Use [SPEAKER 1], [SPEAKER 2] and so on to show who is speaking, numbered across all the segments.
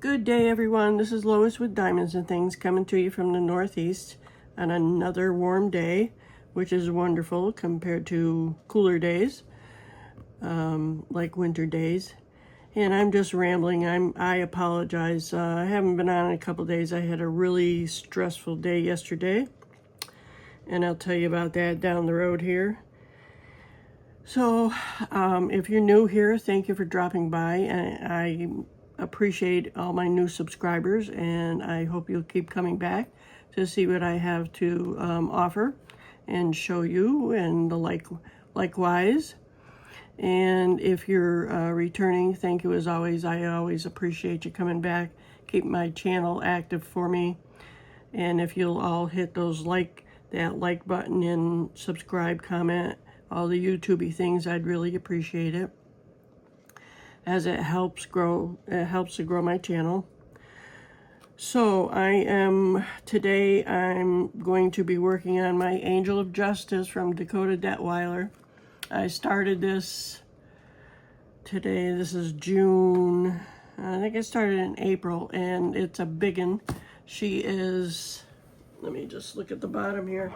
[SPEAKER 1] Good day, everyone. This is Lois with Diamonds and Things coming to you from the Northeast on another warm day, which is wonderful compared to cooler days, like winter days. And I'm just rambling. I apologize. I haven't been on in a couple days. I had a really stressful day yesterday, and I'll tell you about that down the road here. So, if you're new here, thank you for dropping by. I appreciate all my new subscribers, and I hope you'll keep coming back to see what I have to offer and show you, and the likewise. And if you're returning, thank you as always. I always appreciate you coming back. Keep my channel active for me, and if you'll all hit those that like button and subscribe, comment, all the YouTubey things, I'd really appreciate it, as it helps to grow my channel. So today I'm going to be working on my Angel of Justice from Dakota Detweiler. I started this today. This is June. I think I started in April, and it's a biggin. She is, let me just look at the bottom here.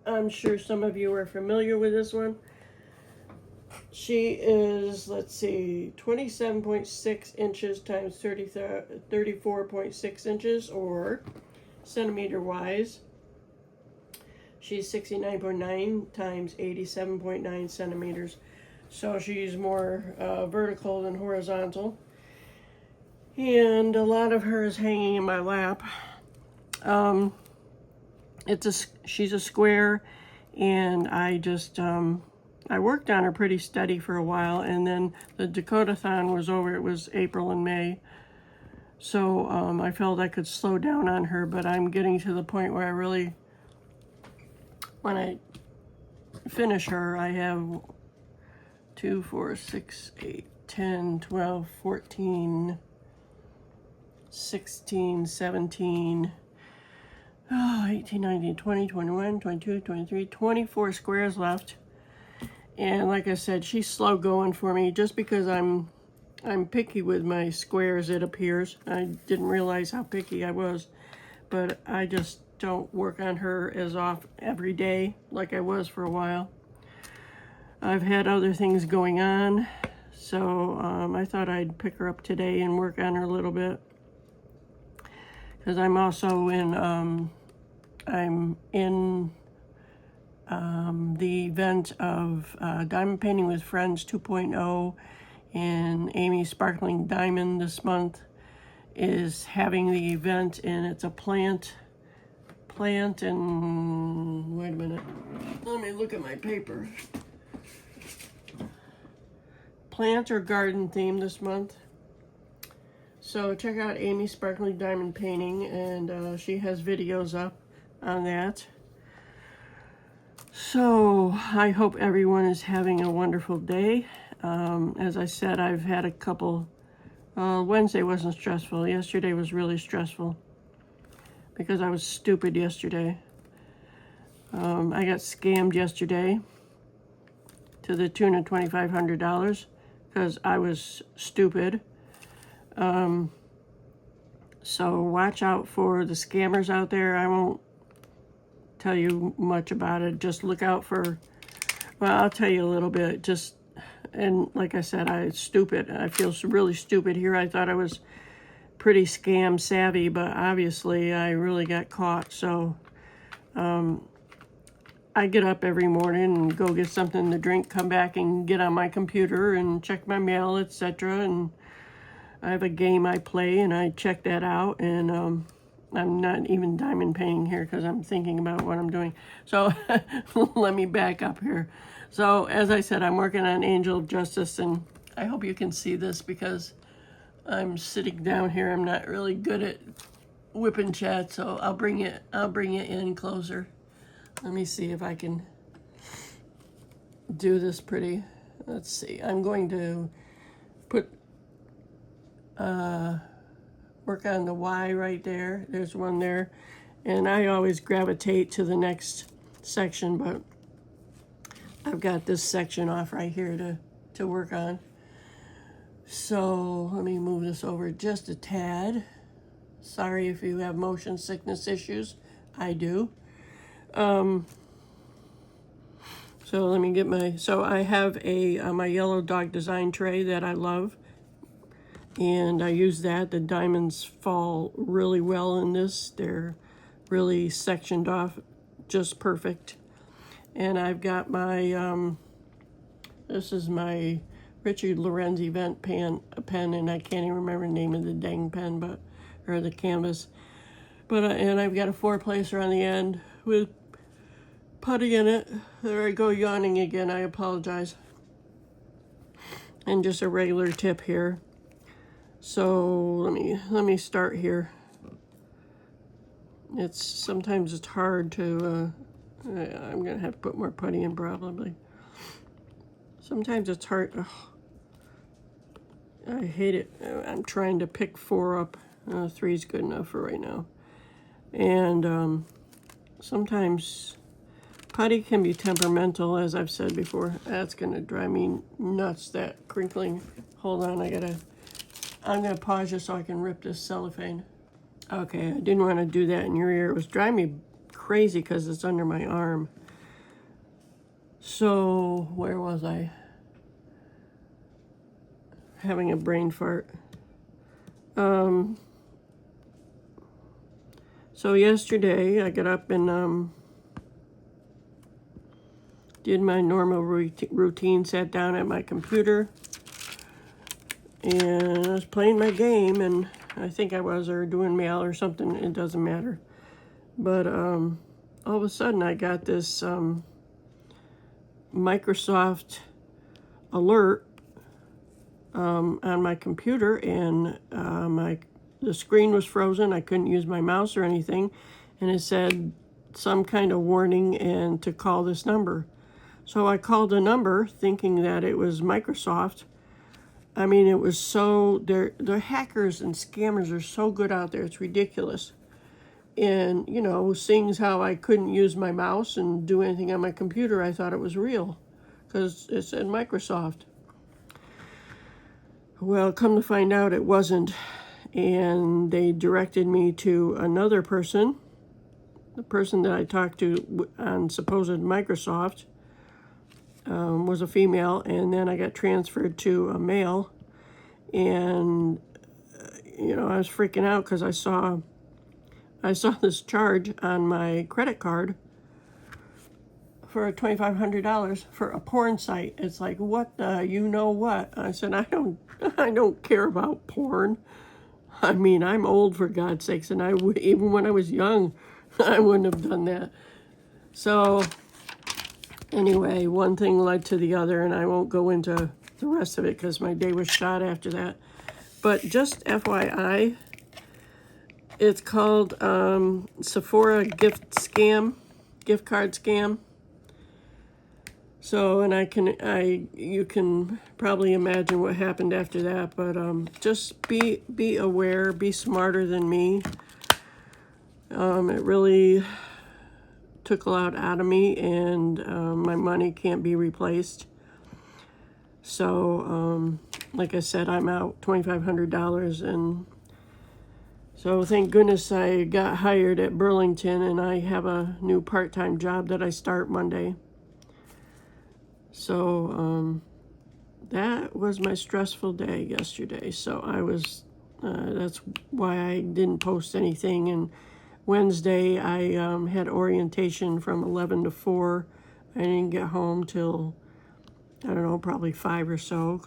[SPEAKER 1] I'm sure some of you are familiar with this one. She is, let's see, 27.6 inches times 34.6 inches, or centimeter wise. She's 69.9 times 87.9 centimeters. So she's more vertical than horizontal. And a lot of her is hanging in my lap. She's a square, and I worked on her pretty steady for a while, and then the Dakota-thon was over. It was April and May. So I felt I could slow down on her, but I'm getting to the point where when I finish her, I have 2, 4, 6, 8, 10, 12, 14, 16, 17, 18, 19, 20, 21, 22, 23, 24 squares left. And like I said, she's slow going for me, just because I'm picky with my squares, it appears. I didn't realize how picky I was, but I just don't work on her as often every day like I was for a while. I've had other things going on, so I thought I'd pick her up today and work on her a little bit, because I'm also in the event of Diamond Painting with Friends 2.0, and Amy Sparkling Diamond this month is having the event, and it's a plant and, wait a minute, let me look at my paper. Plant or garden theme this month. So check out Amy Sparkling Diamond Painting, and she has videos up on that. So I hope everyone is having a wonderful day. As I said, I've had a couple. Wednesday wasn't stressful. Yesterday was really stressful because I was stupid yesterday. I got scammed yesterday to the tune of $2,500 because I was stupid. So watch out for the scammers out there. I won't tell you much about it. Just look out for, well, I'll tell you a little bit. And like I said, I feel really stupid here. I thought I was pretty scam savvy, but obviously I really got caught. So I get up every morning and go get something to drink, come back and get on my computer and check my mail, etc. And I have a game I play, and I check that out, and I'm not even diamond painting here because I'm thinking about what I'm doing. So let me back up here. So as I said, I'm working on Angel of Justice, and I hope you can see this because I'm sitting down here. I'm not really good at whipping chat, so I'll bring it in closer. Let me see if I can do this pretty. Let's see. I'm going to put work on the Y right there. There's one there, and I always gravitate to the next section, but I've got this section off right here to work on. So let me move this over just a tad. Sorry if you have motion sickness issues. I do. So let me get so I have my yellow dog design tray that I love. And I use that. The diamonds fall really well in this. They're really sectioned off just perfect. And I've got my, this is my Richard Lorenzi event pen, and I can't even remember the name of the dang pen, or the canvas. And I've got a 4-placer on the end with putty in it. There I go, yawning again. I apologize. And just a regular tip here. So let me start here. Sometimes it's hard to. I'm gonna have to put more putty in probably. Sometimes it's hard. Ugh. I hate it. I'm trying to pick 4 up. 3 is good enough for right now. And sometimes putty can be temperamental, as I've said before. That's gonna drive me nuts. That crinkling. Hold on, I'm gonna pause just so I can rip this cellophane. Okay, I didn't want to do that in your ear. It was driving me crazy because it's under my arm. So, where was I? Having a brain fart. So yesterday I got up and did my normal routine, sat down at my computer, and I was playing my game, and I think I was, or doing mail or something, it doesn't matter. But all of a sudden I got this Microsoft alert on my computer, and the screen was frozen. I couldn't use my mouse or anything, and it said some kind of warning and to call this number. So I called the number thinking that it was Microsoft. I mean, it was so, the hackers and scammers are so good out there, it's ridiculous. And, you know, seeing as how I couldn't use my mouse and do anything on my computer, I thought it was real because it said Microsoft. Well, come to find out it wasn't. And they directed me to another person, the person that I talked to on supposed Microsoft. Was a female, and then I got transferred to a male, and you know, I was freaking out because I saw this charge on my credit card for $2,500 for a porn site. It's like, what the, you know what? I said, I don't care about porn. I mean, I'm old, for God's sakes, and even when I was young, I wouldn't have done that. So anyway, one thing led to the other, and I won't go into the rest of it because my day was shot after that. But just FYI, it's called Sephora gift card scam. So, and you can probably imagine what happened after that. But just be aware, be smarter than me. It really took a lot out of me, and my money can't be replaced. So, like I said, I'm out $2,500, and so thank goodness I got hired at Burlington, and I have a new part-time job that I start Monday. So that was my stressful day yesterday. So I was, that's why I didn't post anything. And Wednesday, I had orientation from 11 to 4. I didn't get home till, I don't know, probably 5 or so,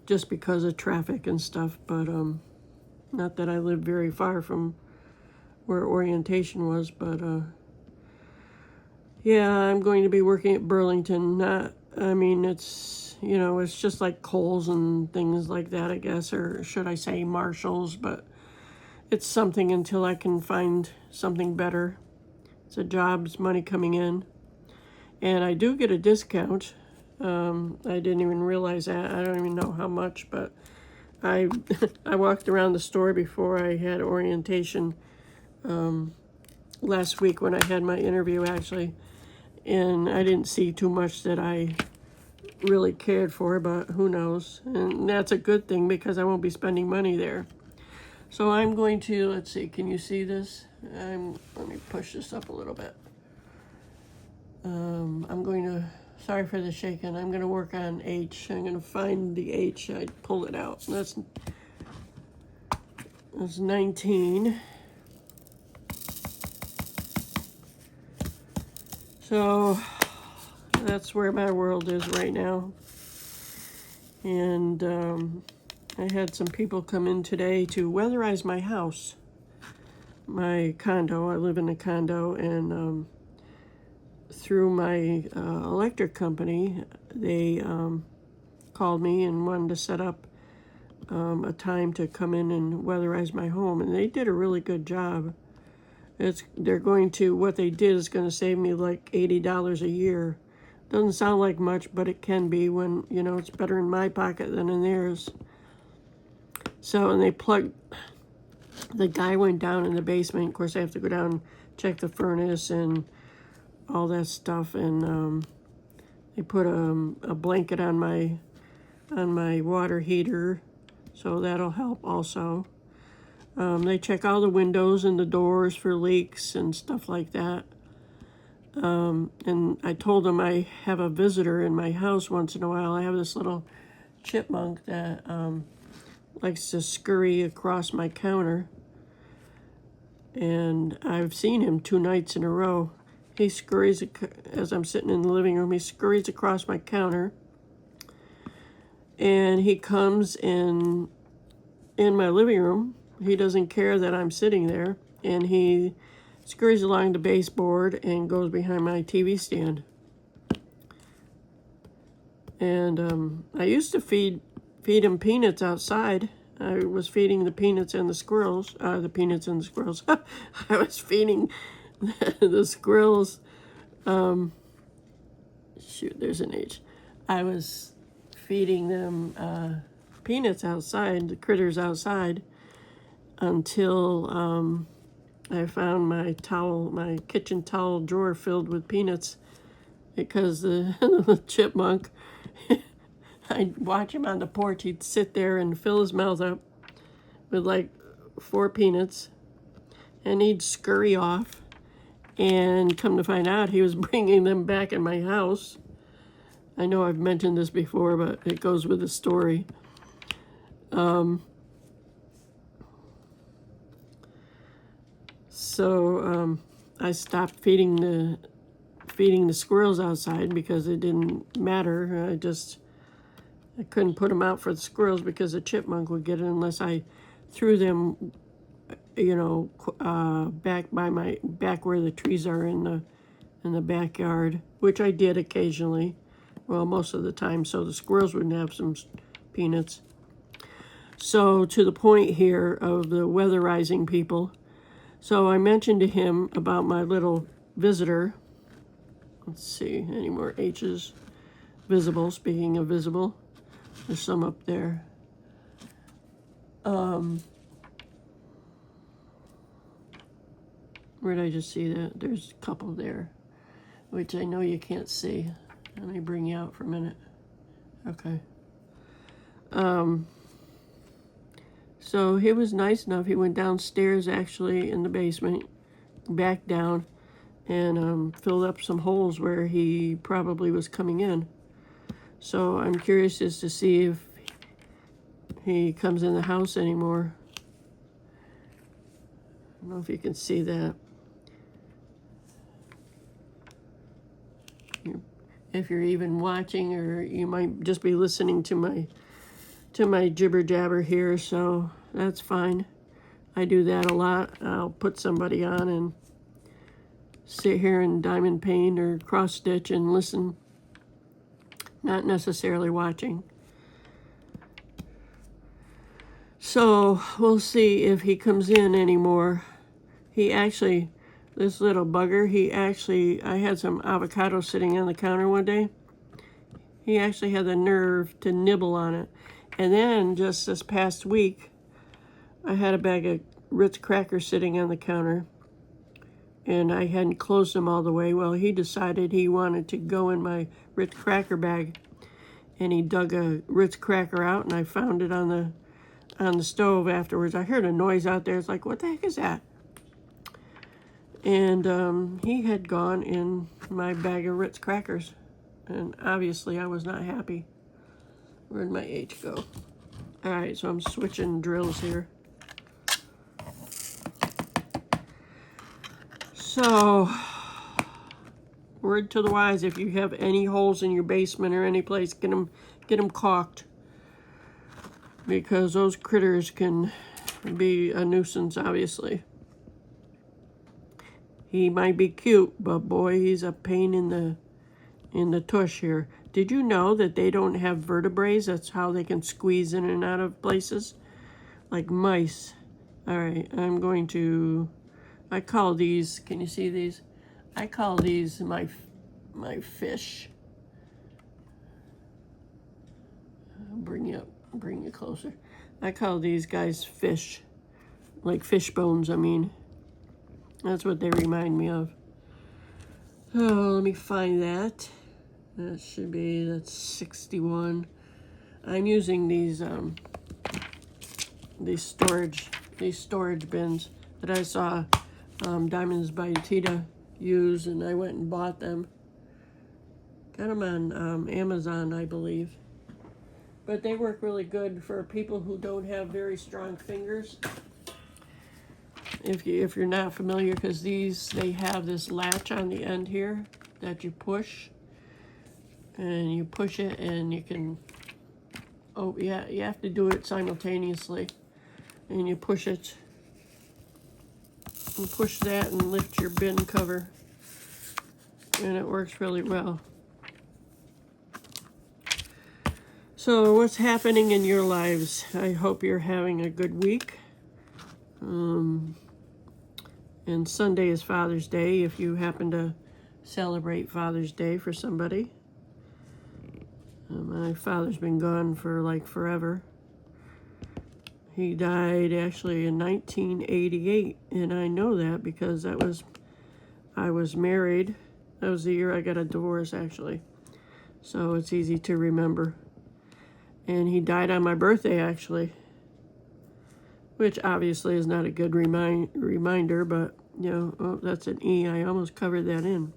[SPEAKER 1] just because of traffic and stuff. But not that I live very far from where orientation was, but yeah, I'm going to be working at Burlington. It's, you know, it's just like Kohl's and things like that, I guess, or should I say Marshall's, but it's something until I can find something better. It's a job, it's money coming in. And I do get a discount. I didn't even realize that. I don't even know how much, but I walked around the store before I had orientation last week when I had my interview, actually. And I didn't see too much that I really cared for, but who knows? And that's a good thing because I won't be spending money there. So I'm going to, let's see, can you see this? Let me push this up a little bit. I'm going to, sorry for the shaking, I'm going to work on H. I'm going to find the H. I pulled it out. That's 19. So that's where my world is right now. And I had some people come in today to weatherize my house, my condo. I live in a condo, and through my electric company, they called me and wanted to set up a time to come in and weatherize my home, and they did a really good job. They're going to, what they did is going to save me like $80 a year. Doesn't sound like much, but it can be when, you know, it's better in my pocket than in theirs. So, and the guy went down in the basement. Of course, I have to go down and check the furnace and all that stuff. And they put a blanket on my water heater, so that'll help also. They check all the windows and the doors for leaks and stuff like that. And I told them I have a visitor in my house once in a while. I have this little chipmunk that likes to scurry across my counter. And I've seen him 2 nights in a row. He scurries, as I'm sitting in the living room, he scurries across my counter. And he comes in my living room. He doesn't care that I'm sitting there, and he scurries along the baseboard and goes behind my TV stand. And I used to feed him peanuts outside. I was feeding the peanuts and the squirrels. I was feeding the squirrels. Shoot, there's an H. I was feeding them peanuts outside, the critters outside, until I found my kitchen towel drawer filled with peanuts, because the chipmunk, I'd watch him on the porch. He'd sit there and fill his mouth up with like 4 peanuts, and he'd scurry off, and come to find out he was bringing them back in my house. I know I've mentioned this before, but it goes with the story. So I stopped feeding the squirrels outside because it didn't matter. I couldn't put them out for the squirrels because the chipmunk would get it unless I threw them, you know, back where the trees are in the backyard, which I did occasionally. Well, most of the time, so the squirrels would have some peanuts. So to the point here of the weatherizing people. So I mentioned to him about my little visitor. Let's see, any more H's visible? Speaking of visible, there's some up there. Where did I just see that? There's a couple there, which I know you can't see. Let me bring you out for a minute. Okay. So he was nice enough. He went downstairs, actually, in the basement, back down, and filled up some holes where he probably was coming in. So I'm curious as to see if he comes in the house anymore. I don't know if you can see that. If you're even watching, or you might just be listening to my jibber jabber here, so that's fine. I do that a lot. I'll put somebody on and sit here and diamond paint or cross stitch and listen, not necessarily watching. So we'll see if he comes in anymore. He actually, this little bugger, I had some avocado sitting on the counter one day. He actually had the nerve to nibble on it. And then just this past week, I had a bag of Ritz crackers sitting on the counter, and I hadn't closed them all the way. Well, he decided he wanted to go in my Ritz cracker bag, and he dug a Ritz cracker out, and I found it on the stove afterwards. I heard a noise out there. It's like, what the heck is that? And he had gone in my bag of Ritz crackers, and obviously I was not happy. Where'd my H go? All right, so I'm switching drills here. So, word to the wise, if you have any holes in your basement or any place, get them caulked, because those critters can be a nuisance, obviously. He might be cute, but boy, he's a pain in the tush here. Did you know that they don't have vertebrae? That's how they can squeeze in and out of places, like mice. All right, I call these, can you see these? I call these my fish. I'll bring you closer. I call these guys fish, like fish bones, I mean. That's what they remind me of. Oh, let me find that. That's 61. I'm using these storage bins that I saw Diamonds by Tita use, and I went and bought them. Got them on Amazon, I believe. But they work really good for people who don't have very strong fingers. If you're not familiar, because they have this latch on the end here that you push, and you push it, and you can, oh yeah, you have to do it simultaneously, and you push it, and push that and lift your bin cover, and it works really well. So what's happening in your lives? I hope you're having a good week. And Sunday is Father's Day, if you happen to celebrate Father's Day for somebody. My father's been gone for like forever. He died actually in 1988, and I know that because I was married. That was the year I got a divorce, actually. So it's easy to remember. And he died on my birthday, actually, which obviously is not a good reminder, but, you know, oh, that's an E. I almost covered that in.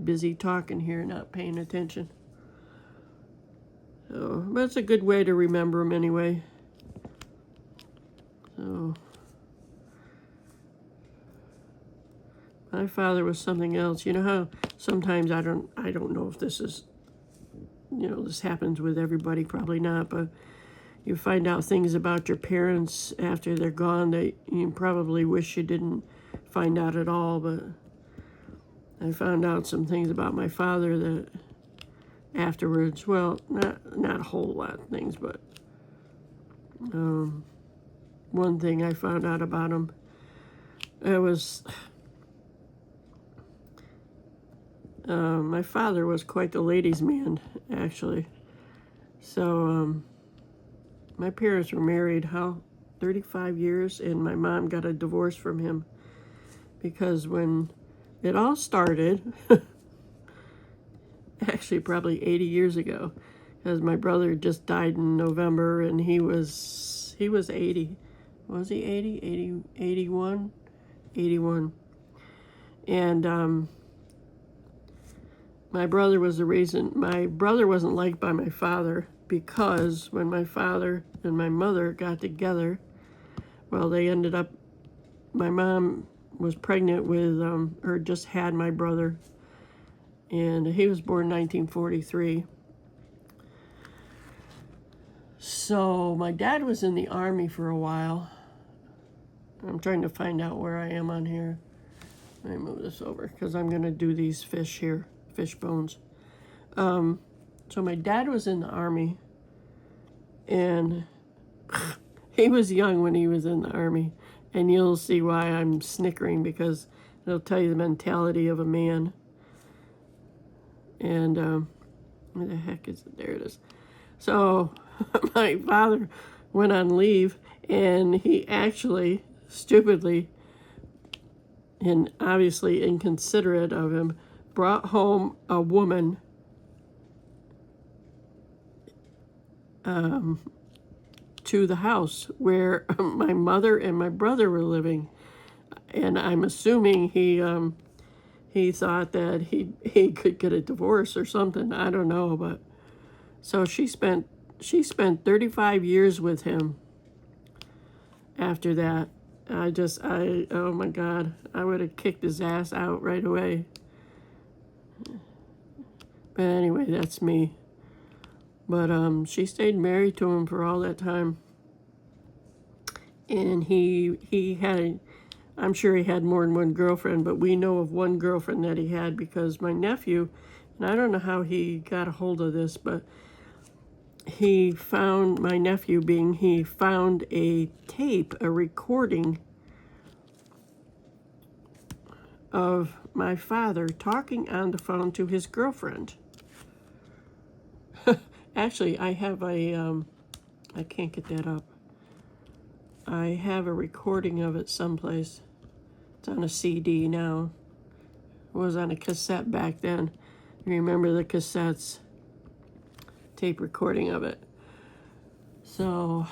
[SPEAKER 1] Busy talking here, not paying attention. So, but it's a good way to remember him anyway. So, my father was something else. You know how sometimes I don't know if this is, you know, this happens with everybody, probably not, but you find out things about your parents after they're gone that you probably wish you didn't find out at all. But I found out some things about my father that afterwards, well, not a whole lot of things, but one thing I found out about him, it was, my father was quite the ladies' man, actually. So, my parents were married, 35 years, and my mom got a divorce from him because when it all started, actually probably 80 years ago, because my brother just died in November, and he was 80. Was he 80? 81? 81. And my brother was the reason. My brother wasn't liked by my father because when my father and my mother got together, well, they ended up, my mom was pregnant with, or just had my brother, and he was born in 1943. So my dad was in the Army for a while. I'm trying to find out where I am on here. Let me move this over because I'm going to do these fish here, fish bones. So my dad was in the Army, and he was young when he was in the Army, and you'll see why I'm snickering, because it'll tell you the mentality of a man. And where the heck is it? There it is. So my father went on leave, and he actually, stupidly, and obviously inconsiderate of him, brought home a woman to the house where my mother and my brother were living. And I'm assuming he thought that he could get a divorce or something. I don't know, but so she spent 35 years with him after that. Oh my God, I would have kicked his ass out right away. But anyway, that's me. But she stayed married to him for all that time. And he had, I'm sure he had more than one girlfriend, but we know of one girlfriend that he had because my nephew, and I don't know how he got a hold of this, but he found, my nephew being, he found a tape, a recording of my father talking on the phone to his girlfriend. Actually, I have I can't get that up. I have a recording of it someplace. It's on a CD now. It was on a cassette back then. You remember the cassettes? Tape recording of it. So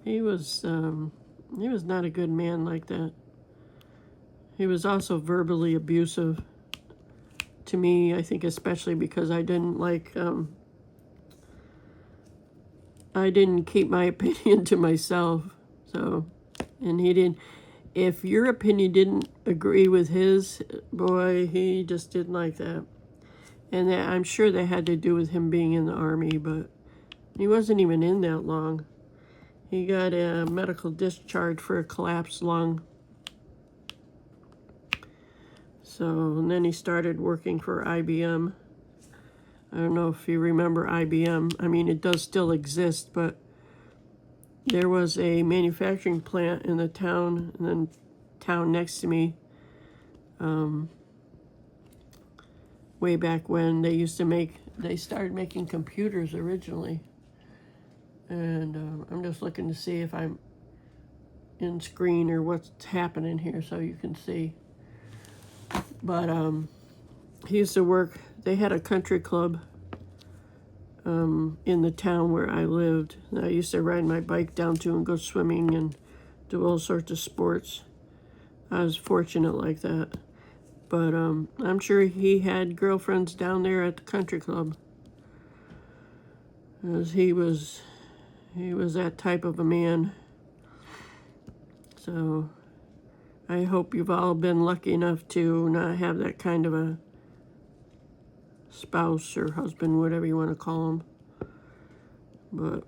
[SPEAKER 1] he was not a good man like that. He was also verbally abusive to me, I think, especially because I didn't keep my opinion to myself. So, and he didn't, if your opinion didn't agree with his, boy, he just didn't like that. And that, I'm sure that had to do with him being in the Army, but he wasn't even in that long. He got a medical discharge for a collapsed lung. So, and then he started working for IBM. I don't know if you remember IBM. I mean, it does still exist, but there was a manufacturing plant in the town, and then town next to me, way back when they started making computers originally. And I'm just looking to see if I'm in screen or what's happening here so you can see. But he used to work, they had a country club in the town where I lived. And I used to ride my bike down to and go swimming and do all sorts of sports. I was fortunate like that. But I'm sure he had girlfriends down there at the country club. Because he was that type of a man. So I hope you've all been lucky enough to not have that kind of a spouse or husband, whatever you want to call him. But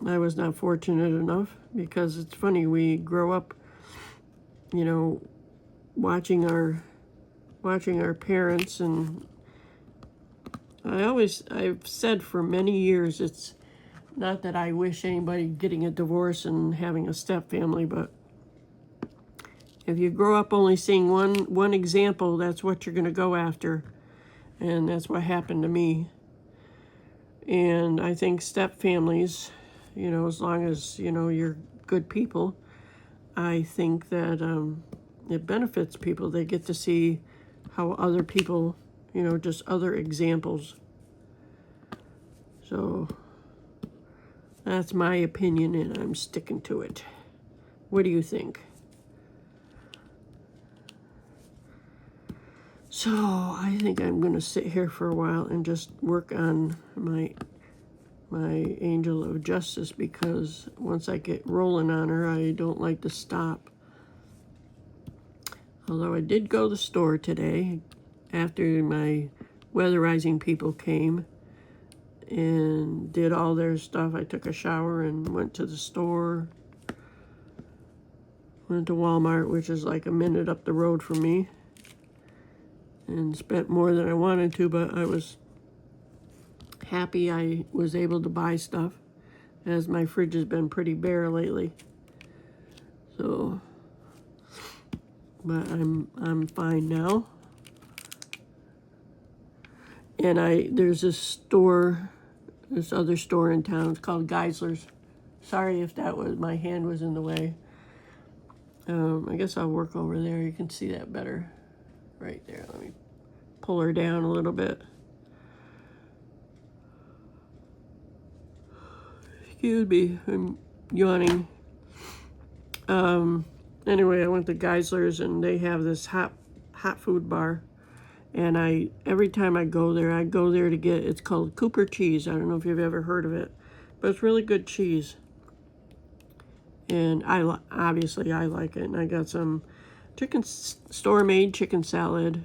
[SPEAKER 1] I was not fortunate enough, because it's funny, we grow up, you know, watching our parents, and I've said for many years, it's not that I wish anybody getting a divorce and having a step family, but if you grow up only seeing one example, that's what you're going to go after. And that's what happened to me. And I think step families, you know, as long as, you know, you're good people, I think that it benefits people. They get to see how other people, you know, just other examples. So that's my opinion, and I'm sticking to it. What do you think? So I think I'm going to sit here for a while and just work on my angel of justice, because once I get rolling on her, I don't like to stop. Although I did go to the store today after my weatherizing people came and did all their stuff. I took a shower and went to the store. Went to Walmart, which is like a minute up the road from me, and spent more than I wanted to, but I was happy I was able to buy stuff, as my fridge has been pretty bare lately. So, but I'm fine now. And there's this other store in town. It's called Geisler's. Sorry if my hand was in the way. I guess I'll work over there. You can see that better right there. Let me pull her down a little bit. Excuse me, I'm yawning. Anyway, I went to Geisler's and they have this hot food bar. And every time I go there to get, it's called Cooper cheese. I don't know if you've ever heard of it, but it's really good cheese. And obviously I like it. And I got some store-made chicken salad.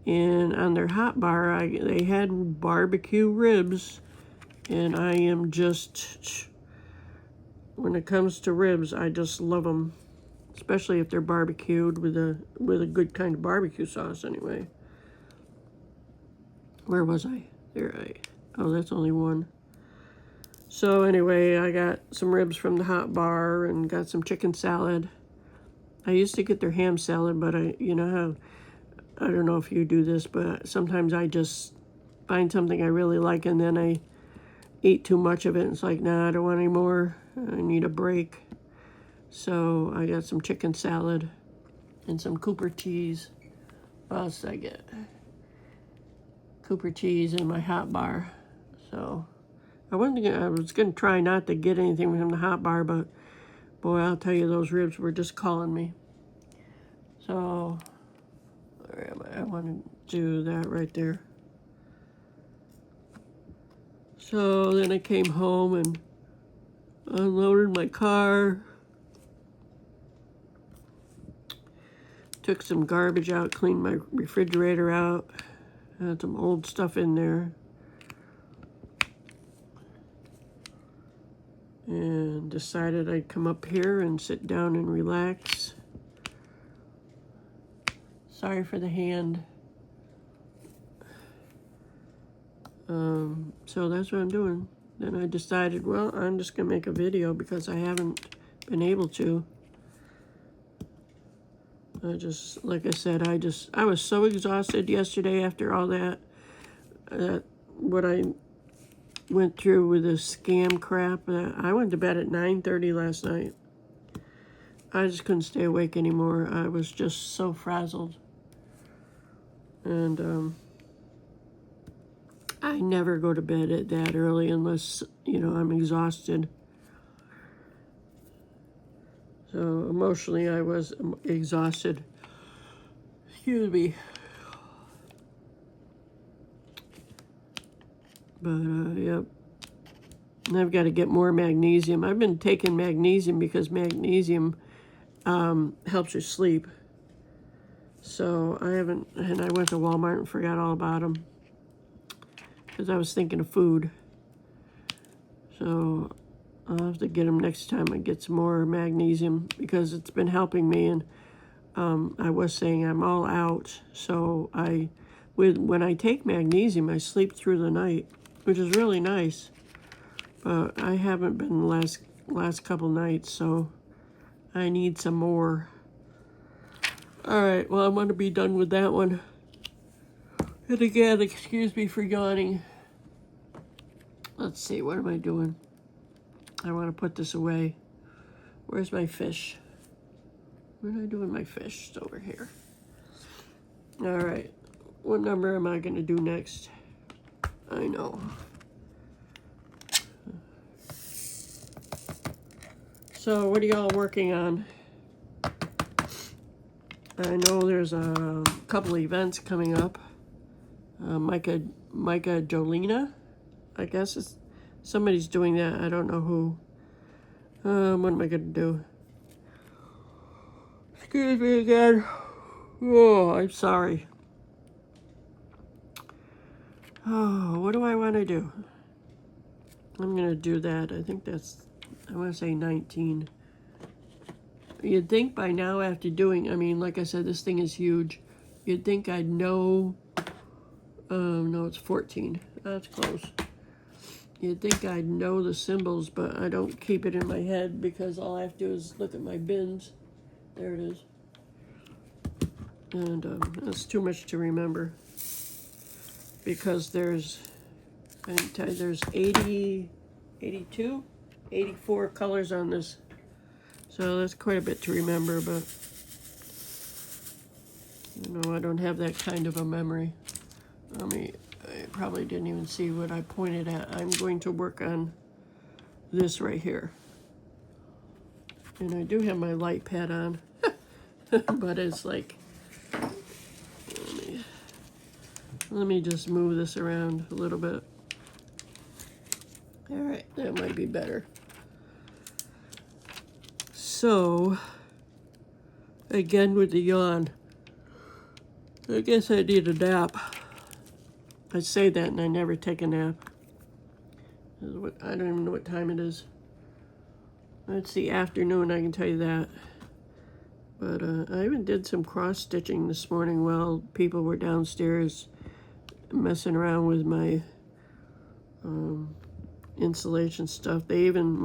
[SPEAKER 1] And on their hot bar, they had barbecue ribs. And I am just, when it comes to ribs, I just love them. Especially if they're barbecued with a good kind of barbecue sauce anyway. Where was I? Oh, that's only one. So anyway, I got some ribs from the hot bar and got some chicken salad. I used to get their ham salad, but you know how, I don't know if you do this, but sometimes I just find something I really like and then I eat too much of it. And it's like, nah, I don't want any more. I need a break. So I got some chicken salad and some Cooper cheese. What else did I get? Cooper cheese in my hot bar. So I was gonna try not to get anything from the hot bar, but boy, I'll tell you, those ribs were just calling me. So where am I? I want to do that right there. So then I came home and unloaded my car. Took some garbage out, cleaned my refrigerator out. Had some old stuff in there. And decided I'd come up here and sit down and relax. Sorry for the hand. So that's what I'm doing. Then I decided, well, I'm just gonna make a video because I haven't been able to. Like I said, I was so exhausted yesterday after all that what I went through with this scam crap. I went to bed at 9:30 last night. I just couldn't stay awake anymore. I was just so frazzled. And I never go to bed at that early unless, you know, I'm exhausted. So emotionally, I was exhausted. Excuse me. But, yep. And I've got to get more magnesium. I've been taking magnesium because magnesium helps you sleep. So I haven't, and I went to Walmart and forgot all about them because I was thinking of food. So I'll have to get them next time I get some more magnesium because it's been helping me. And I was saying I'm all out. So when I take magnesium, I sleep through the night, which is really nice. But I haven't been the last couple nights, so I need some more. All right, well, I'm going to be done with that one. And again, excuse me for yawning. Let's see, what am I doing? I want to put this away. Where's my fish? What am I doing with my fish? It's over here. All right, what number am I going to do next? I know. So what are y'all working on? I know there's a couple events coming up. Micah Jolina, I guess somebody's doing that. I don't know who. What am I gonna do? Excuse me again. Oh, I'm sorry. Oh, what do I want to do? I'm gonna do that. I think I want to say 19. You'd think by now after doing, I mean, like I said, this thing is huge. You'd think I'd know, no, it's 14. That's close. You'd think I'd know the symbols, but I don't keep it in my head because all I have to do is look at my bins. There it is. And that's too much to remember because there's 80, 82, 84 colors on this. So that's quite a bit to remember, but you know, I don't have that kind of a memory. I probably didn't even see what I pointed at. I'm going to work on this right here. And I do have my light pad on, but it's like, let me just move this around a little bit. All right, that might be better. So, again with the yawn, I guess I need a nap. I say that and I never take a nap. I don't even know what time it is. It's the afternoon, I can tell you that. But I even did some cross stitching this morning while people were downstairs messing around with my insulation stuff. They even,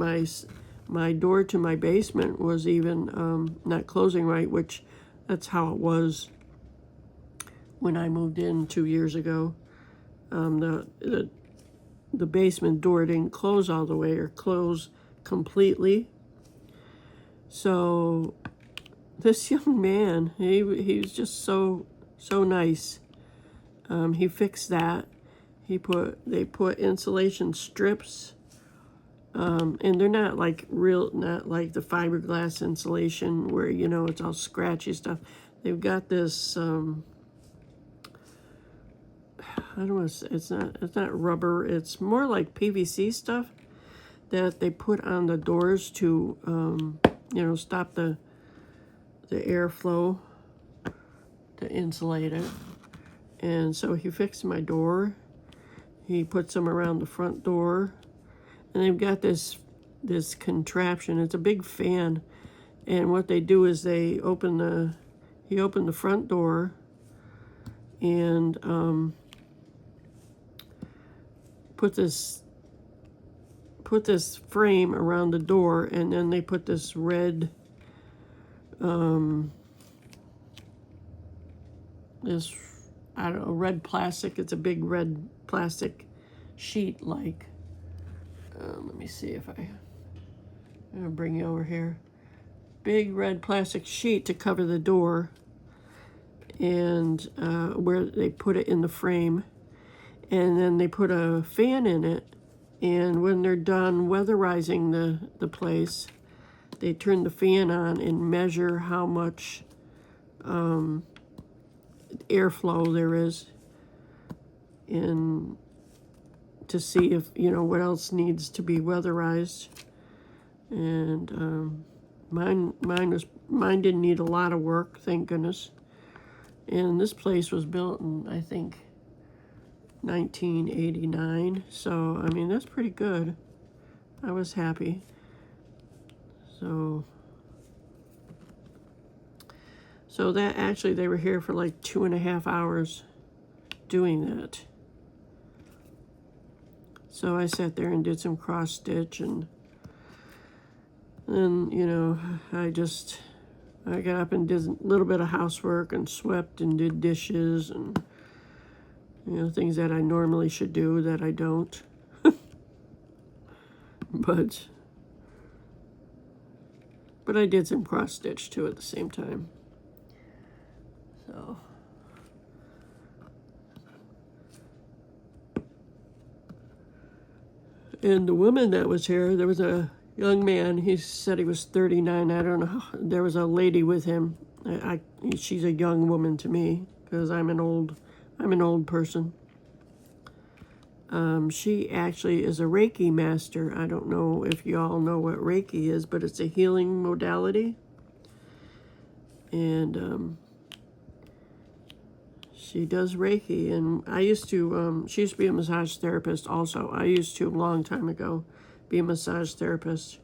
[SPEAKER 1] my door to my basement was even not closing right, which that's how it was when I moved in 2 years ago. The basement door didn't close all the way or close completely. So this young man, he was just so nice. He fixed that. They put insulation strips, and they're not like the fiberglass insulation where, you know, it's all scratchy stuff. They've got this, I don't want to say, it's not rubber. It's more like PVC stuff that they put on the doors to, you know, stop the airflow to insulate it. And so he fixed my door. He put some around the front door. And they've got this contraption. It's a big fan. And what they do is he opened the front door and put this frame around the door, and then they put this red I don't know, red plastic. It's a big red plastic sheet, like, let me see if I'm gonna bring you over here. Big red plastic sheet to cover the door, and where they put it in the frame, and then they put a fan in it, and when they're done weatherizing the place, they turn the fan on and measure how much airflow there is in to see if, you know, what else needs to be weatherized. And mine didn't need a lot of work, thank goodness. And this place was built in, I think, 1989. So I mean, that's pretty good. I was happy. So that actually, they were here for like 2.5 hours doing that. So I sat there and did some cross stitch, and then, you know, I got up and did a little bit of housework and swept and did dishes and, you know, things that I normally should do that I don't. But I did some cross stitch too at the same time. So and the woman that was here, there was a young man. He said he was 39. I don't know. There was a lady with him. She's a young woman to me because I'm an old person. She actually is a Reiki master. I don't know if you all know what Reiki is, but it's a healing modality. And she does Reiki. And I used to, she used to be a massage therapist also. I used to, a long time ago, be a massage therapist.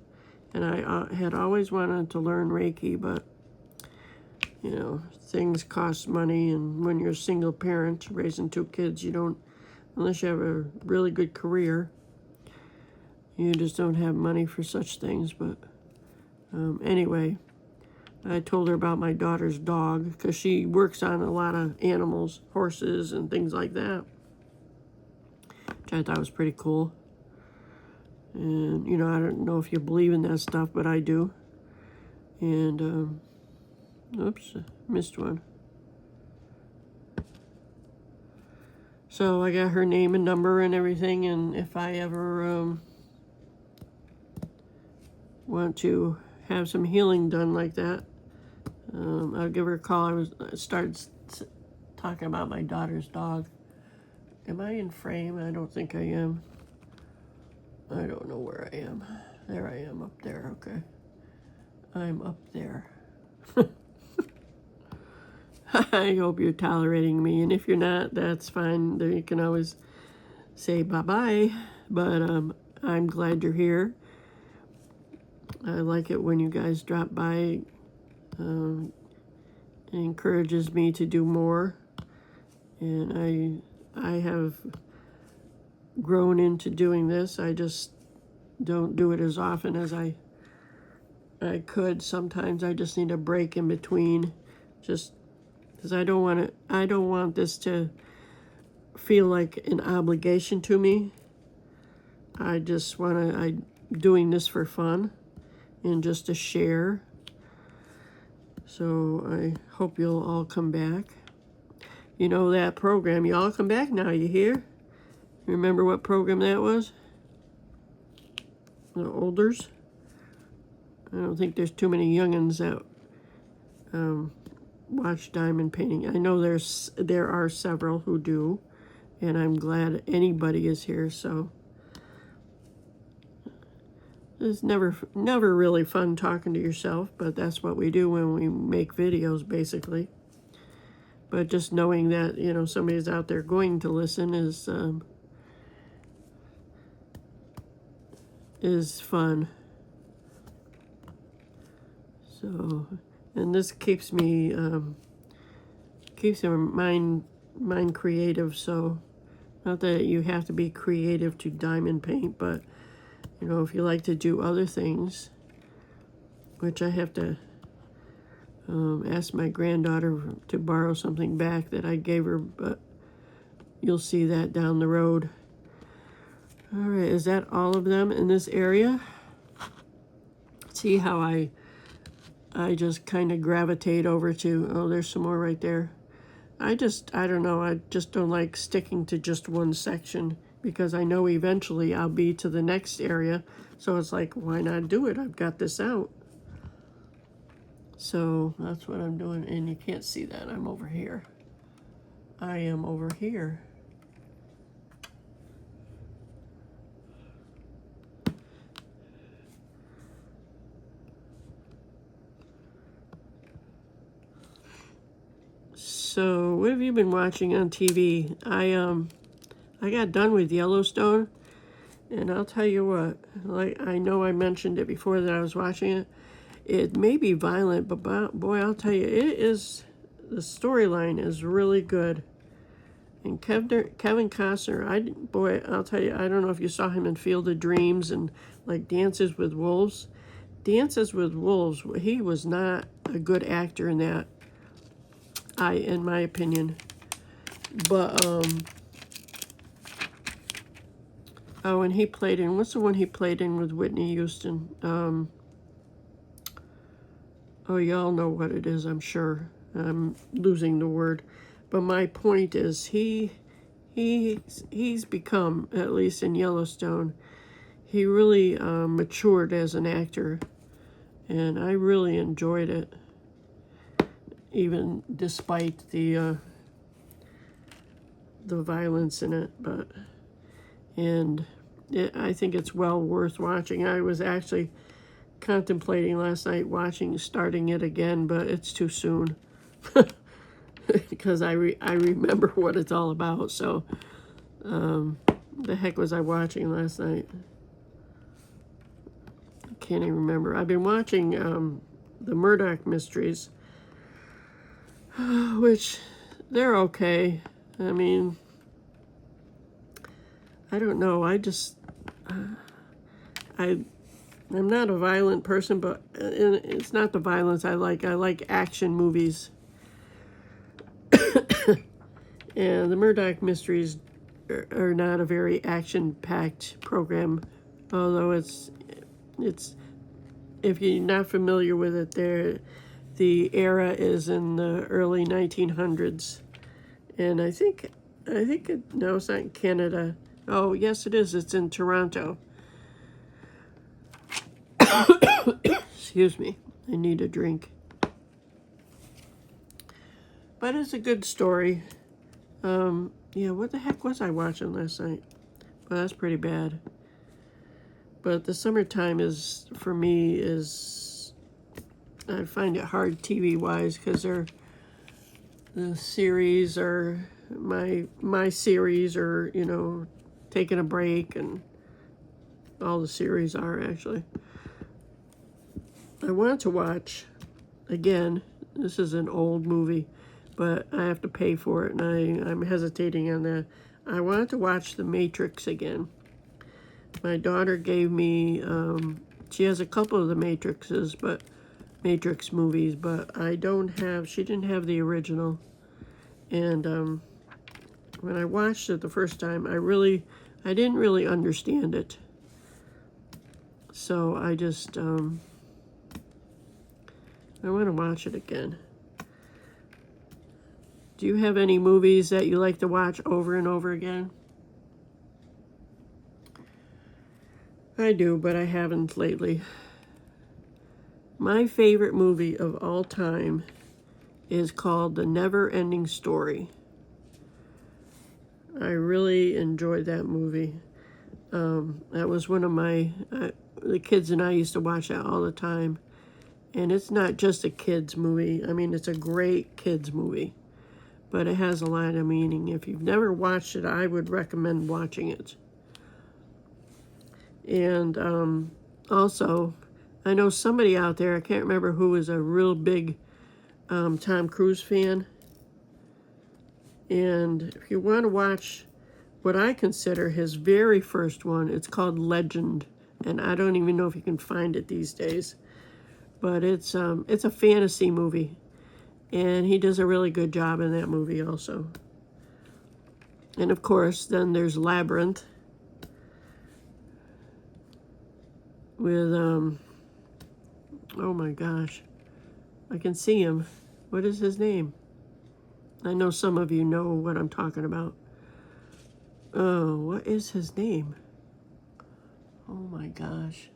[SPEAKER 1] And I had always wanted to learn Reiki, but, you know, things cost money. And when you're a single parent raising 2 kids, you don't, unless you have a really good career, you just don't have money for such things. But anyway, I told her about my daughter's dog because she works on a lot of animals, horses and things like that, which I thought was pretty cool. And, you know, I don't know if you believe in that stuff, but I do. And, oops, missed one. So I got her name and number and everything, and if I ever want to have some healing done like that, I'll give her a call. I started talking about my daughter's dog. Am I in frame? I don't think I am. I don't know where I am. There I am, up there. Okay. I'm up there. I hope you're tolerating me, and if you're not, that's fine. There, you can always say bye-bye, but I'm glad you're here. I like it when you guys drop by. It encourages me to do more, and I have grown into doing this. I just don't do it as often as I could. Sometimes I just need a break in between, just because I don't want this to feel like an obligation to me. I just I'm doing this for fun and just to share. So I hope you'll all come back. You know that program, you all come back now, you hear? Remember what program that was? The Olders? I don't think there's too many youngins that watch diamond painting. I know there are several who do, and I'm glad anybody is here. So it's never really fun talking to yourself, but that's what we do when we make videos, basically. But just knowing that, you know, somebody's out there going to listen is fun. So, and this keeps me keeps your mind creative. So, not that you have to be creative to diamond paint, but you know, if you like to do other things, which I have to ask my granddaughter to borrow something back that I gave her, but you'll see that down the road. All right, is that all of them in this area? See how I just kind of gravitate over to, oh, there's some more right there. I don't know, I just don't like sticking to just one section, because I know eventually I'll be to the next area. So it's like, why not do it? I've got this out. So that's what I'm doing. And you can't see that. I'm over here. I am over here. So what have you been watching on TV? I got done with Yellowstone, and I'll tell you what, like, I know I mentioned it before that I was watching it. It may be violent, but boy, I'll tell you, the storyline is really good. And Kevin Costner, I'll tell you, I don't know if you saw him in Field of Dreams and like Dances with Wolves. Dances with Wolves, he was not a good actor in that, in my opinion. But oh, and he played in, what's the one he played in with Whitney Houston? Oh, y'all know what it is, I'm sure. I'm losing the word. But my point is, he's become, at least in Yellowstone, he really matured as an actor. And I really enjoyed it, even despite the violence in it. I think it's well worth watching. I was actually contemplating last night starting it again, but it's too soon because I remember what it's all about. So the heck was I watching last night? I can't even remember. I've been watching the Murdoch Mysteries, which they're okay. I mean, I don't know. I'm not a violent person, but it's not the violence I like. I like action movies. And the Murdoch Mysteries are not a very action-packed program, although it's if you're not familiar with it, the era is in the early 1900s, and I think no, it's not in Canada. Oh, yes, it is. It's in Toronto. Excuse me, I need a drink. But it's a good story. Yeah, what the heck was I watching last night? Well, that's pretty bad. But the summertime is, for me, is, I find it hard TV-wise because the series are, my series are, you know, taking a break, and all the series are actually. I wanted to watch, again, this is an old movie, but I have to pay for it, and I'm hesitating on that. I wanted to watch The Matrix again. My daughter gave me, she has a couple of the Matrix movies, but she didn't have the original. And when I watched it the first time, I didn't really understand it. So I just, I want to watch it again. Do you have any movies that you like to watch over and over again? I do, but I haven't lately. My favorite movie of all time is called The Never Ending Story. I really enjoyed that movie. That was one of the kids and I used to watch that all the time. And it's not just a kids movie. I mean, it's a great kids movie. But it has a lot of meaning. If you've never watched it, I would recommend watching it. And also, I know somebody out there, I can't remember who, is a real big Tom Cruise fan. And if you want to watch what I consider his very first one, it's called Legend. And I don't even know if you can find it these days. But it's a fantasy movie. And he does a really good job in that movie also. And of course, then there's Labyrinth with, oh my gosh, I can see him. What is his name? I know some of you know what I'm talking about. Oh, what is his name? Oh my gosh.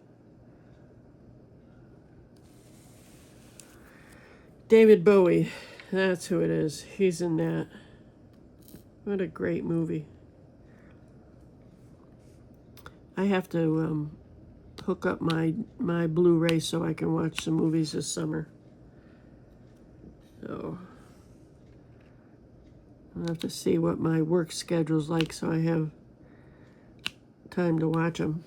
[SPEAKER 1] David Bowie, that's who it is. He's in that. What a great movie. I have to hook up my Blu-ray so I can watch some movies this summer. So I'll have to see what my work schedule's like so I have time to watch them.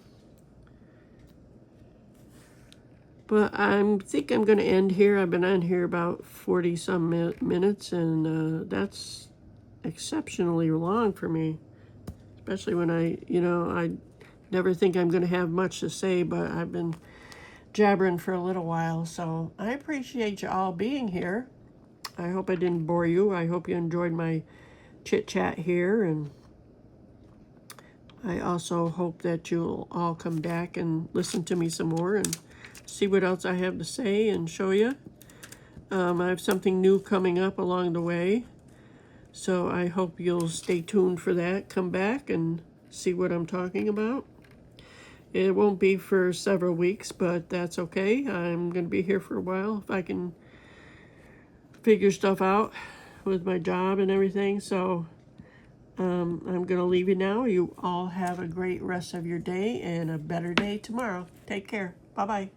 [SPEAKER 1] But I think I'm going to end here. I've been on here about 40-some minutes, and that's exceptionally long for me. Especially when I never think I'm going to have much to say, but I've been jabbering for a little while. So I appreciate you all being here. I hope I didn't bore you. I hope you enjoyed my chit-chat here, and I also hope that you'll all come back and listen to me some more and see what else I have to say and show you. I have something new coming up along the way, so I hope you'll stay tuned for that. Come back and see what I'm talking about. It won't be for several weeks, but that's okay. I'm going to be here for a while if I can figure stuff out with my job and everything. So I'm going to leave you now. You all have a great rest of your day and a better day tomorrow. Take care. Bye-bye.